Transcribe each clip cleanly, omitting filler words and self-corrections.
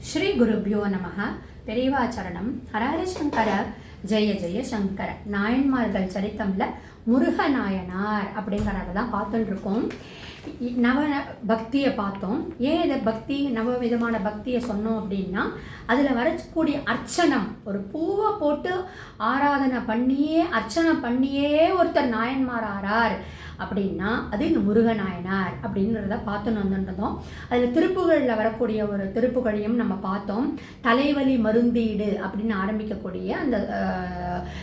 ஸ்ரீ குருப்யோ நமக. பெரியவாச்சரணம். ஹரஹர சங்கர, ஜெய ஜெய சங்கர. நாயன்மார்கள் சரித்தம்ல முருகநாயனார் அப்படிங்கிறத தான் பார்த்துட்டு இருக்கோம். நவ பக்தியை பார்த்தோம். ஏன் இதை பக்தி நவ விதமான பக்தியை சொன்னோம் அப்படின்னா, அதில் வரக்கூடிய அர்ச்சனம், ஒரு பூவை போட்டு ஆராதனை பண்ணியே அர்ச்சனை பண்ணியே ஒருத்தர் நாயன்மார் ஆறார் அப்படின்னா அது இந்த முருகநாயனார் அப்படின்றத பார்த்துன்னு வந்துட்டோம். அதில் திருப்புகளில் வரக்கூடிய ஒரு திருப்புகளையும் நம்ம பார்த்தோம். தலைவலி மருந்தீடு அப்படின்னு ஆரம்பிக்கக்கூடிய அந்த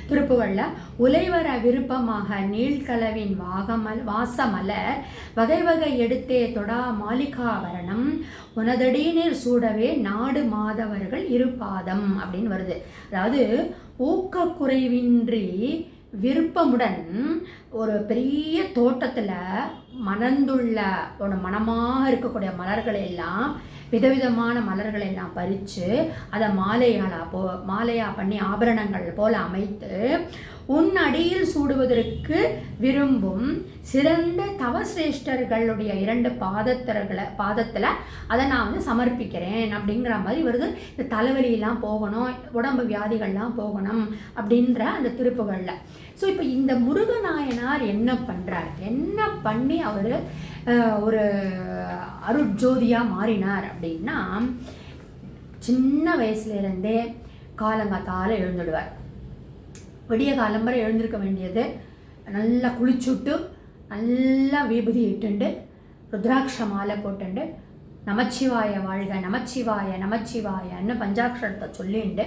திருப்புகளில் உலைவர விருப்பமாக நீழ்கலவின் வாசமலர் வகை வகை எடுத்தே தொடா மாளிகாவரணம் உனதடி நீர் சூடவே நாடு மாதவர்கள் இருபாதம் அப்படின்னு வருது. அதாவது ஊக்கக்குறைவின்றி விருப்பமுடன் ஒரு பெரிய தோட்டத்தில் மணந்துள்ள ஒரு மனமாக இருக்கக்கூடிய மலர்களை எல்லாம், விதவிதமான மலர்களை எல்லாம் பறித்து அதை மாலையா பண்ணி ஆபரணங்கள் போல அமைத்து உன் அடியில் சூடுவதற்கு விரும்பும் சிறந்த தவசிரேஷ்டர்களுடைய 2 பாதத்தில் அதை நான் வந்து சமர்ப்பிக்கிறேன் அப்படிங்கிற மாதிரி வருது. இந்த தலைவலியெல்லாம் போகணும், உடம்பு வியாதிகள்லாம் போகணும் அப்படின்ற அந்த திருப்புகளில். ஸோ இப்போ இந்த முருகநாயனார் என்ன பண்ணுறார், என்ன பண்ணி அவர் ஒரு அருட்ஜோதியாக மாறினார் அப்படின்னா, சின்ன வயசுலேருந்தே காலங்காத்தால் எழுந்துடுவார். விடிய காலம்பரை எழுந்திருக்க வேண்டியது, நல்லா குளிச்சுட்டு நல்லா விபூதி இட்டுண்டு ருத்ராட்ச மாலை போட்டுண்டு நமச்சிவாய வாழ்க நமச்சிவாய நமச்சிவாயன்னு பஞ்சாட்சரத்தை சொல்லிண்டு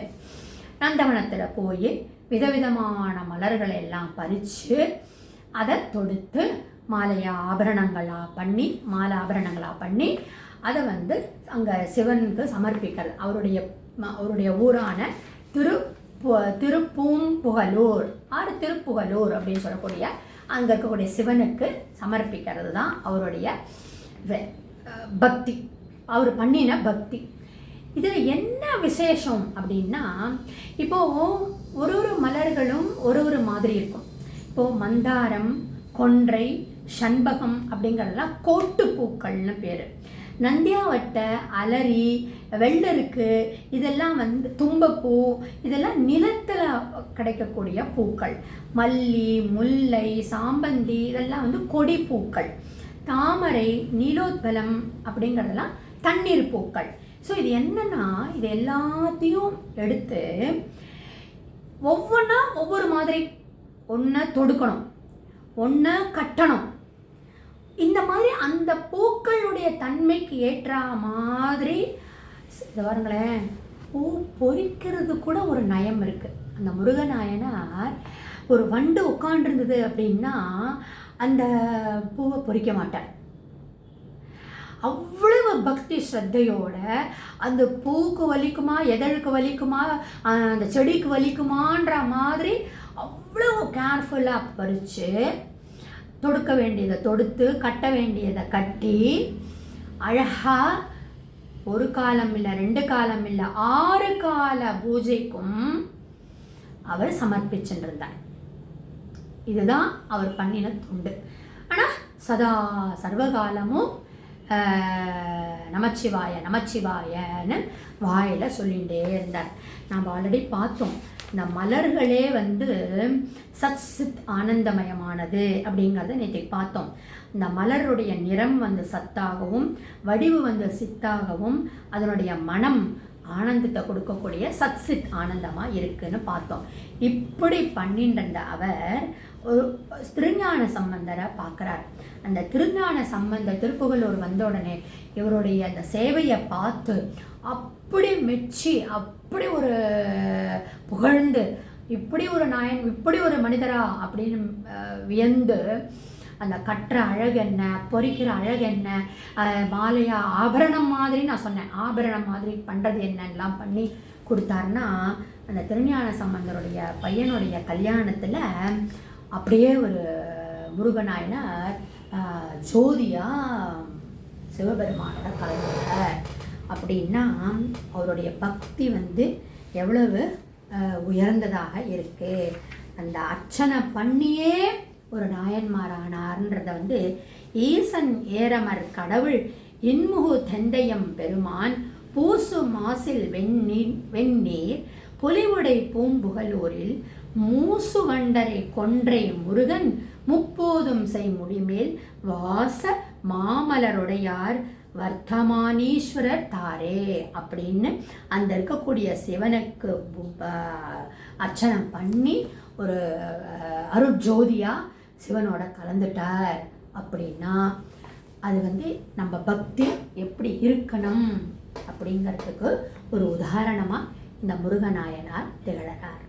நந்தவனத்தில் போய் விதவிதமான மலர்களை எல்லாம் பறித்து அதை தொடுத்து மாலை ஆபரணங்களாக பண்ணி அதை வந்து அங்கே சிவனுக்கு சமர்ப்பிக்கிறது. அவருடைய ஊரான திருப்பூம்புகலூர் திருப்புகலூர் அப்படின்னு சொல்லக்கூடிய அங்கே இருக்கக்கூடிய சிவனுக்கு சமர்ப்பிக்கிறது தான் அவருடைய பக்தி, அவர் பண்ணின பக்தி. இதில் என்ன விசேஷம் அப்படின்னா, இப்போது ஒரு மலர்களும் ஒரு மாதிரி இருக்கும். இப்போது மந்தாரம், கொன்றை, சண்பகம் அப்படிங்கிறதெல்லாம் கோட்டு பூக்கள்னு பேர். நந்தியாவட்டை, அலரி, வெள்ளருக்கு இதெல்லாம் வந்து தும்பப்பூ, இதெல்லாம் நிலத்தில் கிடைக்கக்கூடிய பூக்கள். மல்லி, முல்லை, சாம்பந்தி இதெல்லாம் வந்து கொடி பூக்கள். தாமரை, நீலோத்பலம் அப்படிங்கிறதெல்லாம் தண்ணீர் பூக்கள். ஸோ இது என்னன்னா, இது எல்லாத்தையும் எடுத்து ஒவ்வொன்றா ஒவ்வொரு மாதிரி ஒன்றை தொடுக்கணும், ஒன்றை கட்டணும். இந்த மாதிரி அந்த பூக்களுடைய தன்மைக்கு ஏற்ற மாதிரி இது பாருங்களேன், பூ பொறிக்கிறது கூட ஒரு நயம் இருக்குது. அந்த முருகநாயனார் ஒரு வண்டு உட்காண்டிருந்தது அப்படின்னா அந்த பூவை பொறிக்க மாட்டார். அவ்வளவு பக்தி ஸ்ரத்தையோட அந்த பூக்கு வலிக்குமா, எதழுக்கு வலிக்குமா, அந்த செடிக்கு வலிக்குமான்ற மாதிரி அவ்வளவு கேர்ஃபுல்லாக பறித்து தொடுக்க வேண்டியதை தொடுத்து கட்ட வேண்டியதை கட்டி அழகாக ஒரு காலம் இல்லை, 2 காலம் இல்லை, 6 கால பூஜைக்கும் அவர் சமர்ப்பிச்சுருந்தார். இதுதான் அவர் பண்ணின தொண்டு. ஆனால் சதா சர்வகாலமும் நமச்சிவாய நமச்சிவாயன்னு வாயில் சொல்லிகிட்டே இருந்தார். நாம் ஆல்ரெடி பார்த்தோம், இந்த மலர்களே வந்து சத் சித் ஆனந்தமயமானது அப்படிங்கிறத நேற்று பார்த்தோம். இந்த மலருடைய நிறம் வந்து சத்தாகவும், வடிவு வந்து சித்தாகவும், அதனுடைய மனம் ஆனந்தத்தை கொடுக்கக்கூடிய சத் சித் ஆனந்தமாக இருக்குன்னு பார்த்தோம். இப்படி பண்ணின்ற அவர் ஒரு திருஞான சம்பந்தரை பார்க்குறார். அந்த திருஞான சம்பந்த திருப்புகலூர் வந்த உடனே இவருடைய அந்த சேவையை பார்த்து அப்படி மெச்சி, அப்படி ஒரு புகழ்ந்து, இப்படி ஒரு நாயன், இப்படி ஒரு மனிதரா அப்படின்னு வியந்து, அந்த கட்டுற அழகு என்ன, பொறிக்கிற அழகு என்ன, மாலையா ஆபரணம் மாதிரி நான் சொன்னேன், ஆபரணம் மாதிரி பண்ணுறது என்னெல்லாம் பண்ணி கொடுத்தாருன்னா, அந்த திருஞான சம்பந்தருடைய பையனுடைய கல்யாணத்தில் அப்படியே ஒரு முருகநாயனார் ஜோதியாக சிவபெருமானோட கலந்தார். அப்படின்னா அவருடைய பக்தி வந்து எவ்வளவு உயர்ந்ததாக இருக்குது. அந்த அர்ச்சனை பண்ணியே ஒரு நாயன்மாரானார்ன்றத வந்து ஈசன் ஏரமர் கடவுள் இன்முகு தெந்தையம் பெருமான் பூசு மாசில் வெந்நீர் பொலிவுடை பூம்புகலூரில் மூசு வண்டரை கொன்றை முருகன் முப்போதும் செய்முடிமேல் வாச மாமலருடையார் வர்த்தமானீஸ்வரர் தாரே அப்படின்னு அந்த இருக்கக்கூடிய சிவனுக்கு அர்ச்சனை பண்ணி ஒரு அருட்ஜோதியாக சிவனோட கலந்துட்டார் அப்படின்னா அது நம்ம பக்தி எப்படி இருக்கணும் அப்படிங்கிறதுக்கு ஒரு உதாரணமாக இந்த முருகநாயனார் திகழறார்.